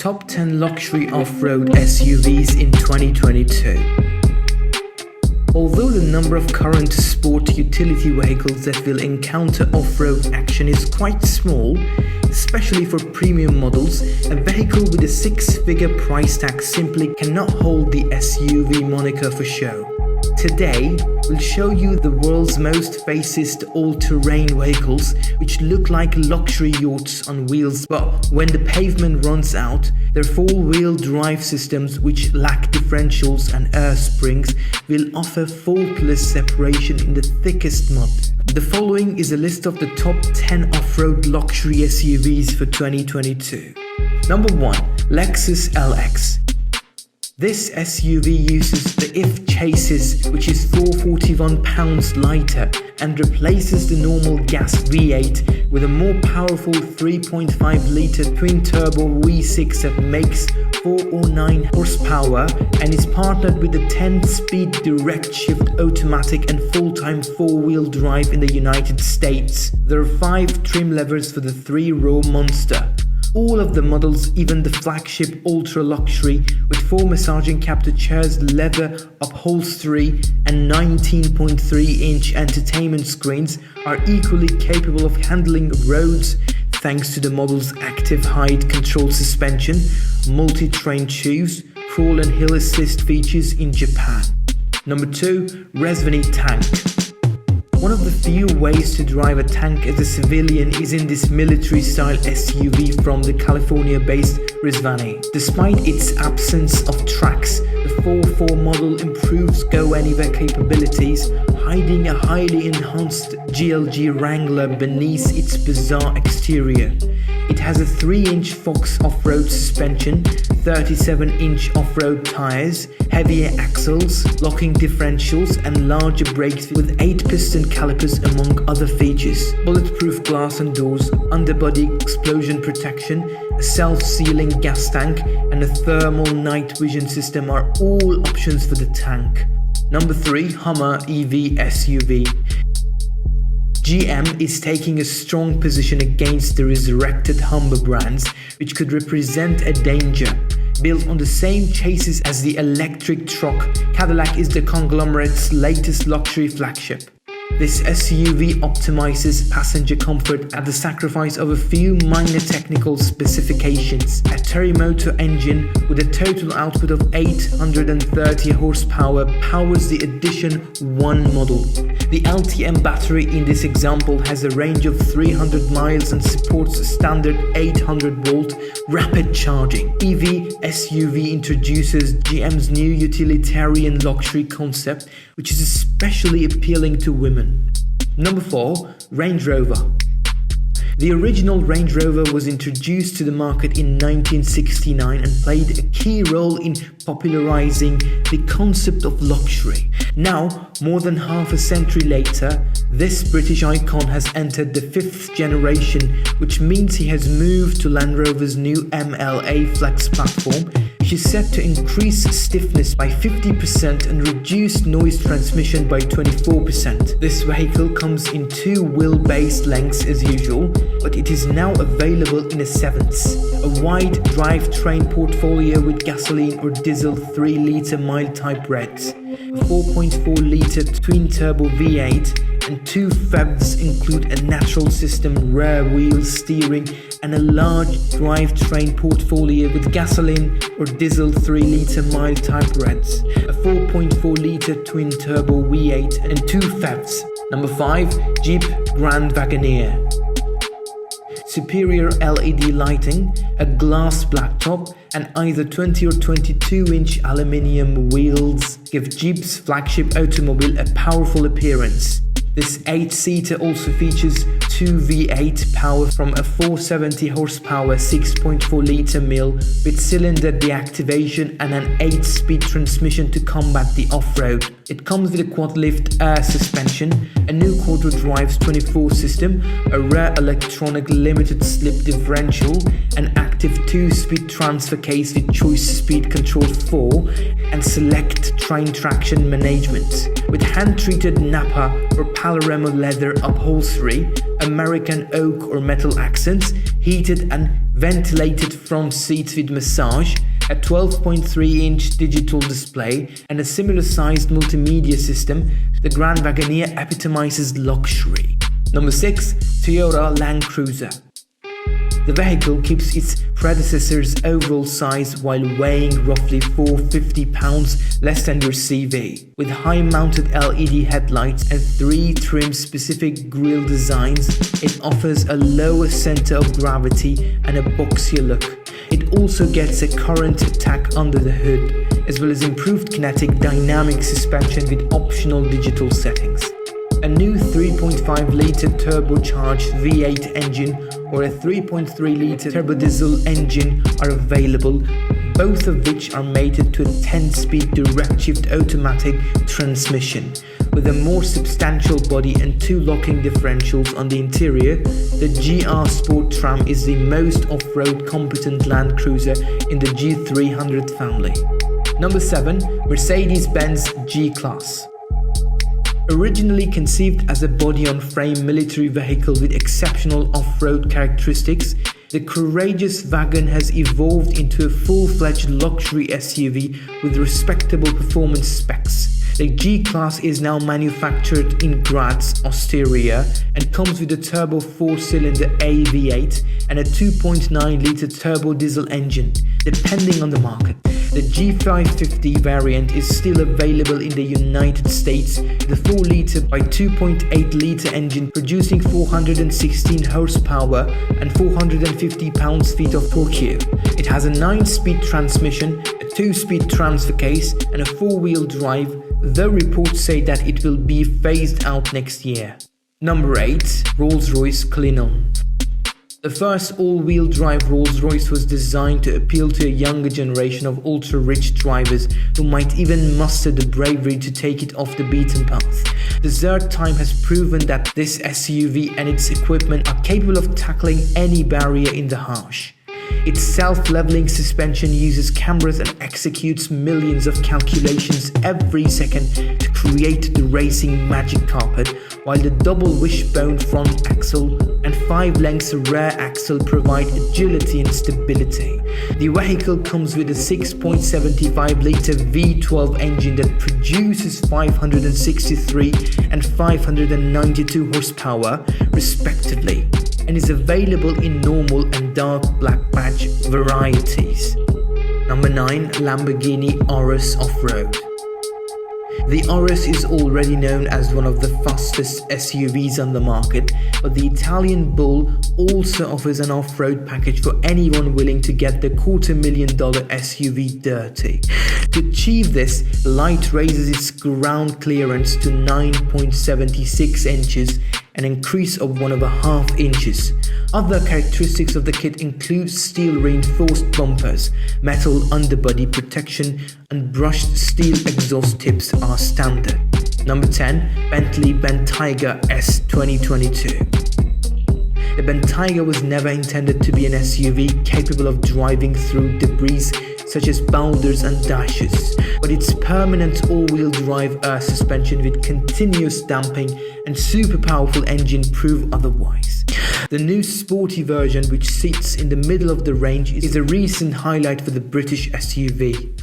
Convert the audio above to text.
Top 10 Luxury Off-Road SUVs in 2022. Although the number of current sport utility vehicles that will encounter off-road action is quite small, especially for premium models, a vehicle with a six-figure price tag simply cannot hold the SUV moniker for show. Today, we'll show you the world's most fastest all-terrain vehicles which look like luxury yachts on wheels, but when the pavement runs out, their four-wheel drive systems which lack differentials and air springs will offer faultless separation in the thickest mud. The following is a list of the top 10 off-road luxury SUVs for 2022. Number 1. Lexus LX. This SUV uses the IF chassis, which is 441 pounds lighter, and replaces the normal gas V8 with a more powerful 3.5-litre twin-turbo V6 that makes 409 horsepower and is partnered with a 10-speed direct-shift automatic and full-time four-wheel drive in the United States. There are 5 trim levers for the 3-row monster. All of the models, even the flagship ultra-luxury with 4 massaging capture chairs, leather upholstery and 19.3-inch entertainment screens, are equally capable of handling roads thanks to the model's active height control suspension, multi-train shoes, crawl and hill assist features in Japan. Number 2. Rezvani Tank. One of the few ways to drive a tank as a civilian is in this military-style SUV from the California-based Rezvani. Despite its absence of tracks, the 4.4 model improves go-anywhere capabilities, hiding a highly enhanced GLG Wrangler beneath its bizarre exterior. It has a 3-inch Fox off-road suspension, 37-inch off-road tires, heavier axles, locking differentials and larger brakes with 8-piston calipers among other features. Bulletproof glass and doors, underbody explosion protection, a self-sealing gas tank and a thermal night vision system are all options for the tank. Number 3. Hummer EV SUV. GM is taking a strong position against the resurrected Hummer brands, which could represent a danger. Built on the same chassis as the electric truck, Cadillac is the conglomerate's latest luxury flagship. This SUV optimizes passenger comfort at the sacrifice of a few minor technical specifications. A Terremoto engine with a total output of 830 horsepower powers the Edition 1 model. The LTM battery in this example has a range of 300 miles and supports a standard 800-volt rapid charging. EV SUV introduces GM's new utilitarian luxury concept, which is especially appealing to women. Number 4. Range Rover. The original Range Rover was introduced to the market in 1969 and played a key role in popularizing the concept of luxury. Now, more than half a century later, this British icon has entered the 5th generation, which means he has moved to Land Rover's new MLA Flex platform, which is set to increase stiffness by 50% and reduce noise transmission by 24%. This vehicle comes in 2 wheel-based lengths as usual, but it is now available in a 7th. A wide drivetrain portfolio with gasoline or diesel 3-litre mild-type reds, a 4.4-litre twin-turbo V8 and 2 FEVs include a natural system rear wheel steering and a large drivetrain portfolio with gasoline or diesel 3-litre mild-type reds, a 4.4-litre twin-turbo V8 and 2 FEVs. Number 5. Jeep Grand Wagoneer. Superior LED lighting, a glass black top, and either 20 or 22-inch aluminium wheels give Jeep's flagship automobile a powerful appearance. This 8-seater also features 2 V8 power from a 470 horsepower 6.4-litre mill with cylinder deactivation and an 8-speed transmission to combat the off-road. It comes with a quad-lift air suspension, a new quadro drives 24 system, a rear electronic limited slip differential, an active 2-speed transfer case with choice speed control 4, and select train traction management. With hand-treated Napa or Palermo leather upholstery, American oak or metal accents, heated and ventilated front seats with massage, a 12.3-inch digital display, and a similar-sized multimedia system, the Grand Wagoneer epitomizes luxury. Number 6. Toyota Land Cruiser. The vehicle keeps its predecessor's overall size while weighing roughly 450 pounds less than your CV. With high-mounted LED headlights and 3 trim-specific grille designs, it offers a lower center of gravity and a boxier look. It also gets a current attack under the hood, as well as improved kinetic dynamic suspension with optional digital settings. A new 3.5-litre turbocharged V8 engine or a 3.3-litre turbodiesel engine are available, both of which are mated to a 10-speed direct-shift automatic transmission. With a more substantial body and 2 locking differentials on the interior, the GR Sport Tram is the most off-road competent Land Cruiser in the G300 family. Number 7. Mercedes-Benz G-Class. Originally conceived as a body-on-frame military vehicle with exceptional off-road characteristics, the courageous wagon has evolved into a full-fledged luxury SUV with respectable performance specs. The G-Class is now manufactured in Graz, Austria, and comes with a turbo 4-cylinder AV8 and a 2.9-litre turbo diesel engine, depending on the market. The G550 variant is still available in the United States with a 4-litre by 2.8-litre engine producing 416 horsepower and 450 pounds-feet of torque. It has a 9-speed transmission, a 2-speed transfer case and a 4-wheel drive, though reports say that it will be phased out next year. Number 8. Rolls-Royce Cullinan. The first all-wheel drive Rolls-Royce was designed to appeal to a younger generation of ultra-rich drivers who might even muster the bravery to take it off the beaten path. Desert time has proven that this SUV and its equipment are capable of tackling any barrier in the harsh. Its self-leveling suspension uses cameras and executes millions of calculations every second to create the racing magic carpet, while the double wishbone front axle and 5 lengths rear axle provide agility and stability. The vehicle comes with a 6.75-litre V12 engine that produces 563 and 592 horsepower, respectively, and is available in normal and dark black badge varieties. Number 9. Limborghini Urus Off-Road. The Urus is already known as one of the fastest SUVs on the market, but the Italian Bull also offers an off-road package for anyone willing to get the $250,000 SUV dirty. To achieve this, the light raises its ground clearance to 9.76 inches, an increase of 1.5 inches. Other characteristics of the kit include steel reinforced bumpers, metal underbody protection, and brushed steel exhaust tips are standard. Number 10. Bentley Bentayga S 2022. The Bentayga was never intended to be an SUV capable of driving through debris such as boulders and dashes, but its permanent all-wheel drive air suspension with continuous damping and super powerful engine prove otherwise. The new sporty version, which sits in the middle of the range, is a recent highlight for the British SUV.